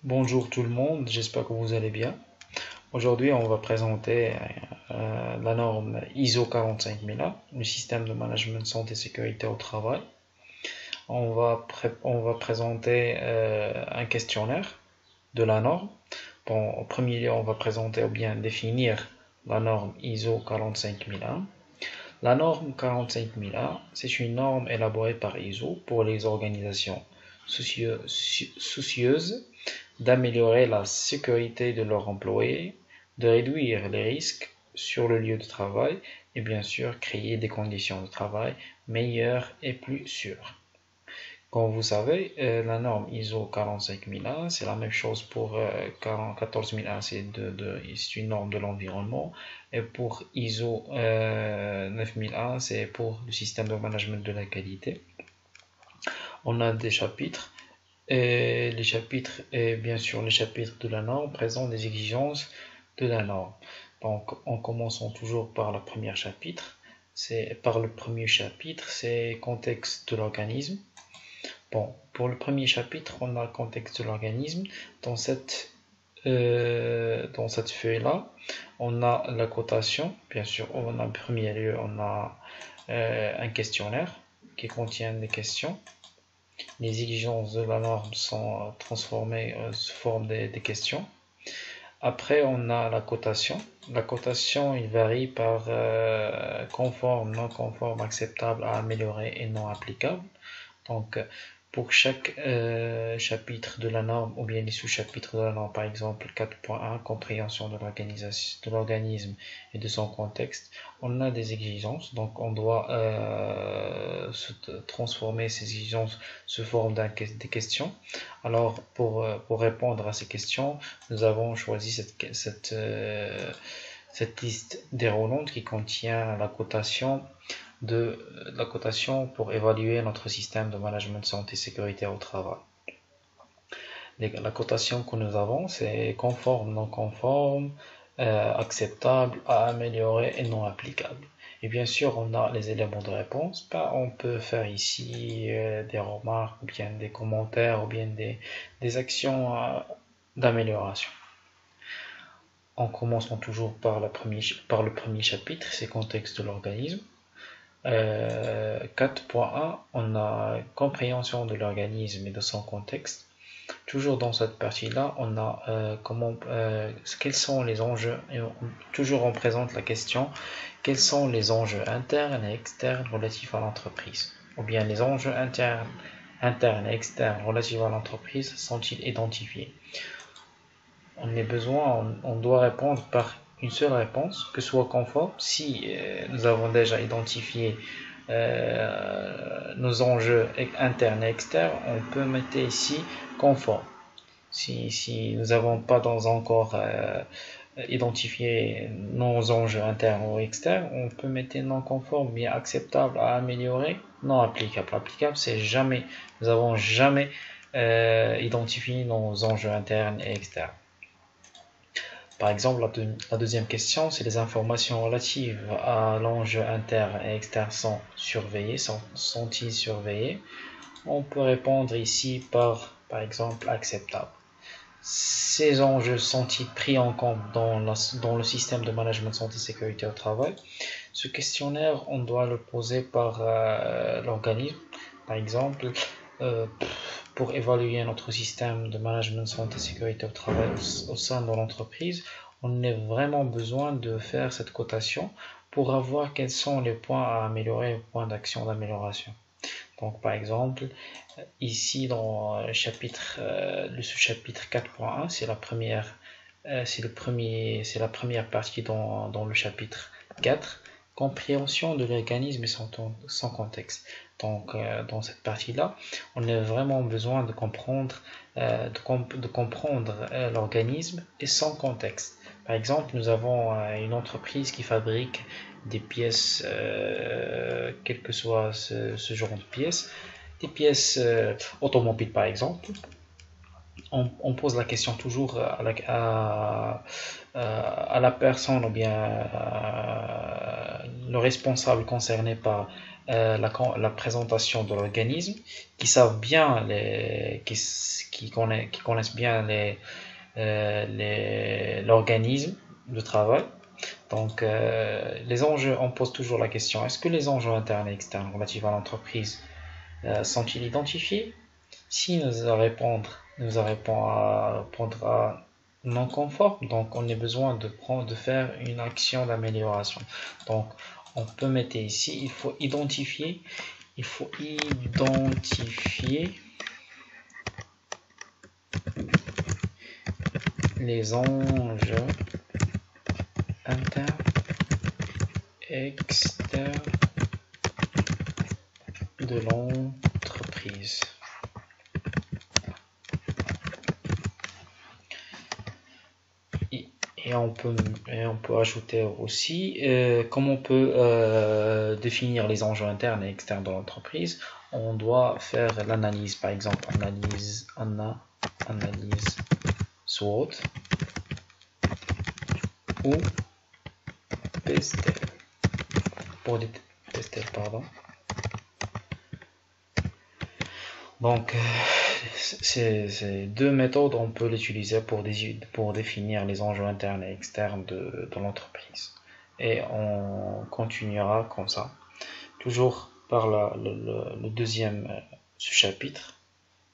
Bonjour tout le monde, j'espère que vous allez bien. Aujourd'hui, on va présenter la norme ISO 45001, le système de management santé et sécurité au travail. On va présenter un questionnaire de la norme. Bon, au premier lieu, on va présenter ou bien définir la norme ISO 45001. La norme 45001, c'est une norme élaborée par ISO pour les organisations soucieuses d'améliorer la sécurité de leurs employés, de réduire les risques sur le lieu de travail et bien sûr créer des conditions de travail meilleures et plus sûres. Comme vous savez, la norme ISO 45001, c'est la même chose pour 14001, c'est une norme de l'environnement. Et pour ISO 9001, c'est pour le système de management de la qualité. On a des chapitres. Et les chapitres, et bien sûr, les chapitres de la norme présentent des exigences de la norme. Donc, en commençant toujours par le premier chapitre, c'est contexte de l'organisme. Bon, pour le premier chapitre, on a le contexte de l'organisme. Dans cette feuille-là, on a la cotation. Bien sûr, on a en premier lieu, on a un questionnaire qui contient des questions. Les exigences de la norme sont transformées sous forme des questions. Après, on a la cotation. La cotation, il varie par conforme, non conforme, acceptable, à améliorer et non applicable. Donc, pour chaque chapitre de la norme ou bien les sous-chapitres de la norme, par exemple 4.1, compréhension de l'organisme et de son contexte, on a des exigences, donc on doit transformer ces exigences sous forme des questions. Alors, pour répondre à ces questions, nous avons choisi cette liste déroulante qui contient la cotation pour évaluer notre système de management de santé et sécurité au travail. La cotation que nous avons, c'est conforme, non conforme, acceptable, à améliorer et non applicable. Et bien sûr, on a les éléments de réponse. On peut faire ici des remarques, ou bien des commentaires, ou bien des actions d'amélioration. En commençant toujours par le premier chapitre, c'est contexte de l'organisme. 4.1, on a compréhension de l'organisme et de son contexte. Toujours dans cette partie-là, on a quels sont les enjeux, et toujours on présente la question, quels sont les enjeux internes et externes relatifs à l'entreprise, ou bien les enjeux internes et externes relatifs à l'entreprise sont-ils identifiés. On doit répondre par une seule réponse, que ce soit conforme. Si nous avons déjà identifié nos enjeux internes et externes, on peut mettre ici conforme. Si nous n'avons pas encore identifié nos enjeux internes ou externes, on peut mettre non conforme, bien acceptable, à améliorer, non applicable. Applicable, c'est jamais, nous n'avons jamais identifié nos enjeux internes et externes. Par exemple, la deuxième question, c'est les informations relatives à l'enjeu interne et externe sont-ils surveillés? On peut répondre ici par exemple, acceptable. Ces enjeux sont-ils pris en compte dans le système de management santé et sécurité au travail? Ce questionnaire, on doit le poser par l'organisme. Par exemple, pour évaluer notre système de management santé et sécurité au travail au sein de l'entreprise, on a vraiment besoin de faire cette cotation pour avoir quels sont les points à améliorer, les points d'action d'amélioration. Donc par exemple, ici dans le sous-chapitre 4.1, c'est la première partie dans le chapitre 4, compréhension de l'organisme et son contexte. Donc dans cette partie-là, on a vraiment besoin de comprendre l'organisme et son contexte. Par exemple, nous avons une entreprise qui fabrique des pièces, quel que soit ce genre de pièces, des pièces automobiles par exemple. On pose la question toujours à la personne ou bien le responsable concerné par la présentation de l'organisme, qui savent bien qui connaissent bien l'organisme de travail. Donc, les enjeux, on pose toujours la question, est-ce que les enjeux internes et externes relatifs à l'entreprise sont-ils identifiés? Si nous répond à répondre à non conforme, donc on a besoin de faire une action d'amélioration. Donc, on peut mettre ici, il faut identifier les enjeux internes et externes de l'entreprise. Et on peut ajouter aussi, comme on peut définir les enjeux internes et externes de l'entreprise, on doit faire l'analyse, par exemple, analyse SWOT ou PESTEL, pardon. Donc, ces deux méthodes, on peut l'utiliser pour définir les enjeux internes et externes de l'entreprise. Et on continuera comme ça. Toujours par le deuxième sous-chapitre.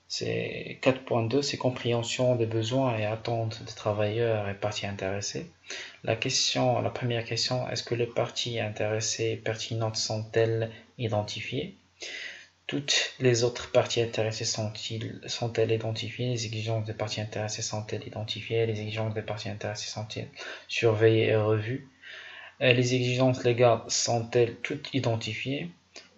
C'est 4.2, c'est compréhension des besoins et attentes des travailleurs et parties intéressées. La première question, est-ce que les parties intéressées pertinentes sont-elles identifiées? Toutes les autres parties intéressées sont-elles identifiées? Les exigences des parties intéressées sont-elles identifiées? Les exigences des parties intéressées sont-elles surveillées et revues? Les exigences légales sont-elles toutes identifiées?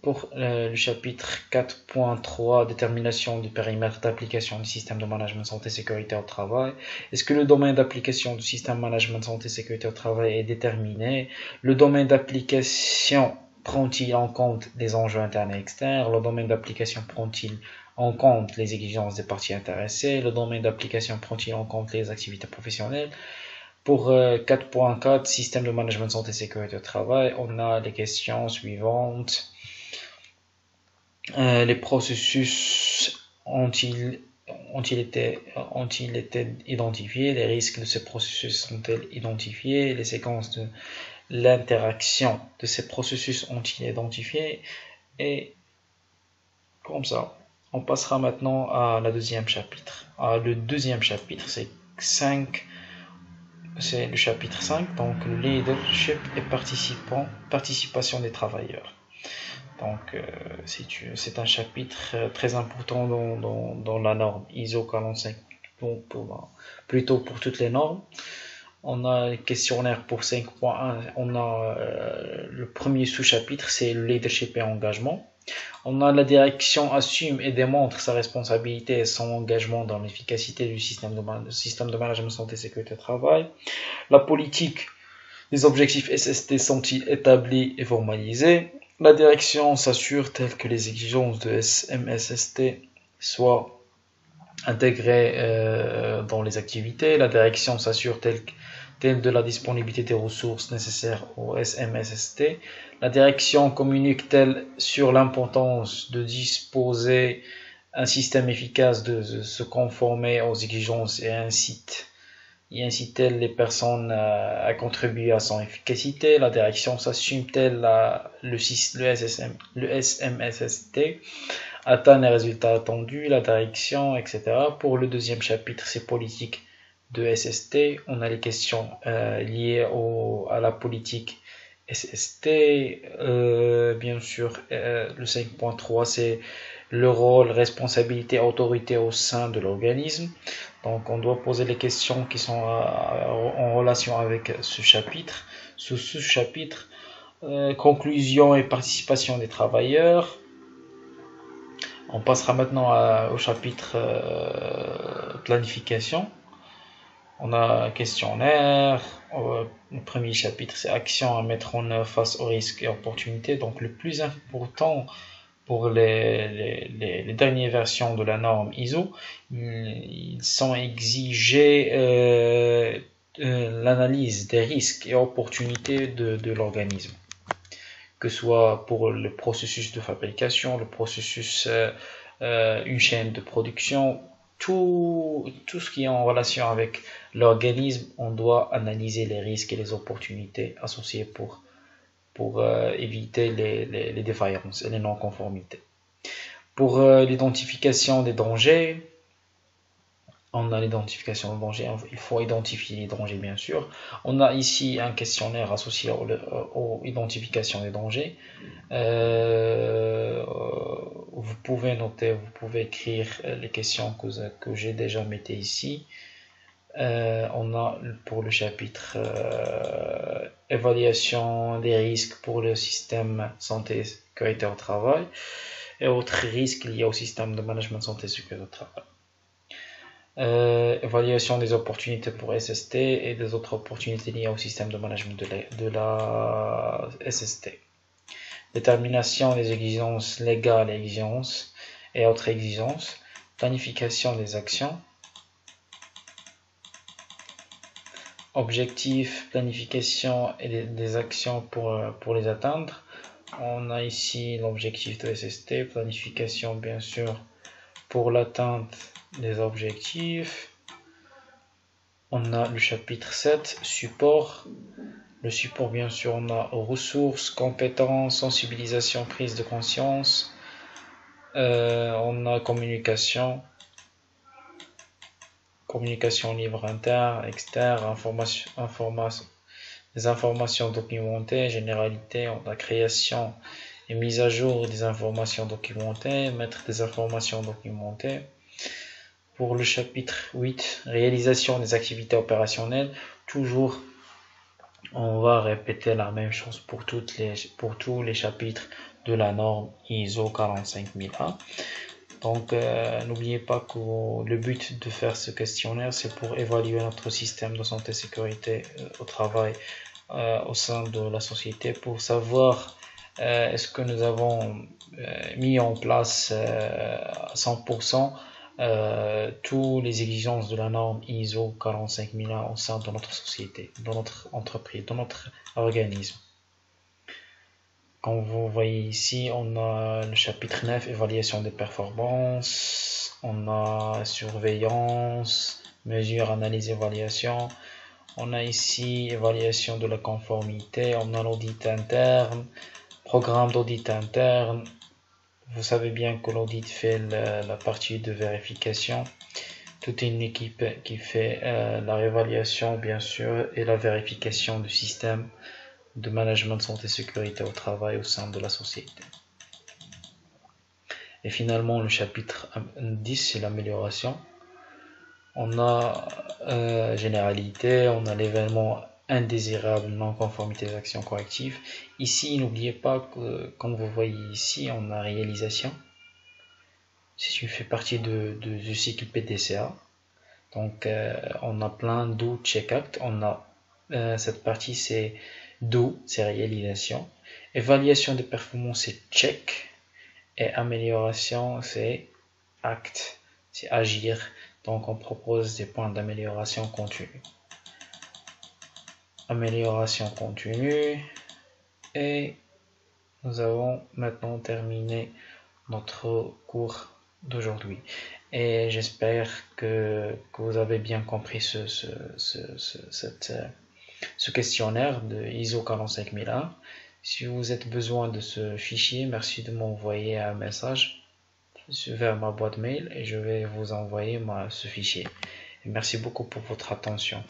Pour le chapitre 4.3, détermination du périmètre d'application du système de management santé sécurité au travail. Est-ce que le domaine d'application du système de management santé sécurité au travail est déterminé? Le domaine d'application prend-il en compte les enjeux internes et externes? Le domaine d'application prend-il en compte les exigences des parties intéressées? Le domaine d'application prend-il en compte les activités professionnelles? Pour 4.4, système de management santé sécurité au travail, on a les questions suivantes. Les processus ont-ils été identifiés? Les risques de ces processus sont-ils identifiés? Les séquences de l'interaction de ces processus ont-ils identifiés? Et comme ça, on passera maintenant à la deuxième chapitre. Le deuxième chapitre, c'est le chapitre 5, donc le leadership et participation des travailleurs. Donc, c'est un chapitre très important dans la norme ISO 45, plutôt pour toutes les normes. On a le questionnaire pour 5.1, on a le premier sous-chapitre, c'est le leadership et engagement. On a la direction assume et démontre sa responsabilité et son engagement dans l'efficacité du système de management santé sécurité au travail. La politique, les objectifs SST sont-ils établis et formalisés? La direction s'assure telle que les exigences de SMSST soient intégrées dans les activités. La direction s'assure telle de la disponibilité des ressources nécessaires au SMSST. La direction communique-t-elle sur l'importance de disposer un système efficace de se conformer aux exigences et incite-t-elle les personnes à contribuer à son efficacité? La direction s'assume-t-elle le SMSST atteint les résultats attendus? La direction, etc. Pour le deuxième chapitre, c'est politique de SST. On a les questions liées à la politique SST. Bien sûr, le 5.3, c'est le rôle, responsabilité, autorité au sein de l'organisme. Donc, on doit poser les questions qui sont en relation avec ce chapitre. Ce sous-chapitre, conclusion et participation des travailleurs. On passera maintenant au chapitre planification. On a un questionnaire. Le premier chapitre, c'est action à mettre en œuvre face aux risques et opportunités. Donc, le plus important pour les dernières versions de la norme ISO, ils sont exigés l'analyse des risques et opportunités de l'organisme. que ce soit pour le processus de fabrication, le processus, une chaîne de production, tout ce qui est en relation avec l'organisme, on doit analyser les risques et les opportunités associées pour éviter les défaillances et les non-conformités. Pour l'identification des dangers, on a l'identification des dangers, il faut identifier les dangers bien sûr. On a ici un questionnaire associé aux identifications des dangers. Vous pouvez noter, vous pouvez écrire les questions que j'ai déjà mettées ici. On a pour le chapitre évaluation des risques pour le système santé et sécurité au travail et autres risques liés au système de management santé et sécurité au travail. Évaluation des opportunités pour SST et des autres opportunités liées au système de management de la SST. Détermination des exigences légales et autres exigences. Planification des actions. Objectifs, planification et des actions pour les atteindre. On a ici l'objectif de SST, planification bien sûr pour l'atteinte des objectifs. On a le chapitre 7, support. Le support bien sûr, on a ressources, compétences, sensibilisation, prise de conscience. On a communication libre interne, externe, des informations documentées, généralité, on a création et mise à jour des informations documentées, mettre des informations documentées. Pour le chapitre 8, réalisation des activités opérationnelles, toujours on va répéter la même chose pour tous les chapitres de la norme ISO 45001. Donc n'oubliez pas que le but de faire ce questionnaire, c'est pour évaluer notre système de santé et sécurité au travail au sein de la société, pour savoir est-ce que nous avons mis en place à 100% toutes les exigences de la norme ISO 45001 au sein de notre société, de notre entreprise, de notre organisme. Comme vous voyez ici, on a le chapitre 9, évaluation des performances, on a surveillance, mesure, analyse, évaluation. On a ici évaluation de la conformité, on a l'audit interne, programme d'audit interne. Vous savez bien que l'audit fait la partie de vérification. Toute une équipe qui fait la réévaluation bien sûr et la vérification du système de management de santé et sécurité au travail au sein de la société. Et finalement le chapitre 10 c'est l'amélioration. On a généralité, on a l'événement indésirable, non-conformité des actions correctives. Ici, n'oubliez pas que, comme vous voyez ici, on a réalisation. C'est fait partie du cycle PDCA. Donc, on a plein do, check act. On a cette partie, c'est do, c'est réalisation. Évaluation des performances, c'est check. Et amélioration, c'est act, c'est agir. Donc, on propose des points d'amélioration continue. Amélioration continue. Et nous avons maintenant terminé notre cours d'aujourd'hui. Et j'espère que vous avez bien compris ce questionnaire de ISO 45001. Si vous avez besoin de ce fichier, merci de m'envoyer un message vers ma boîte mail et je vais vous envoyer ce fichier. Et merci beaucoup pour votre attention.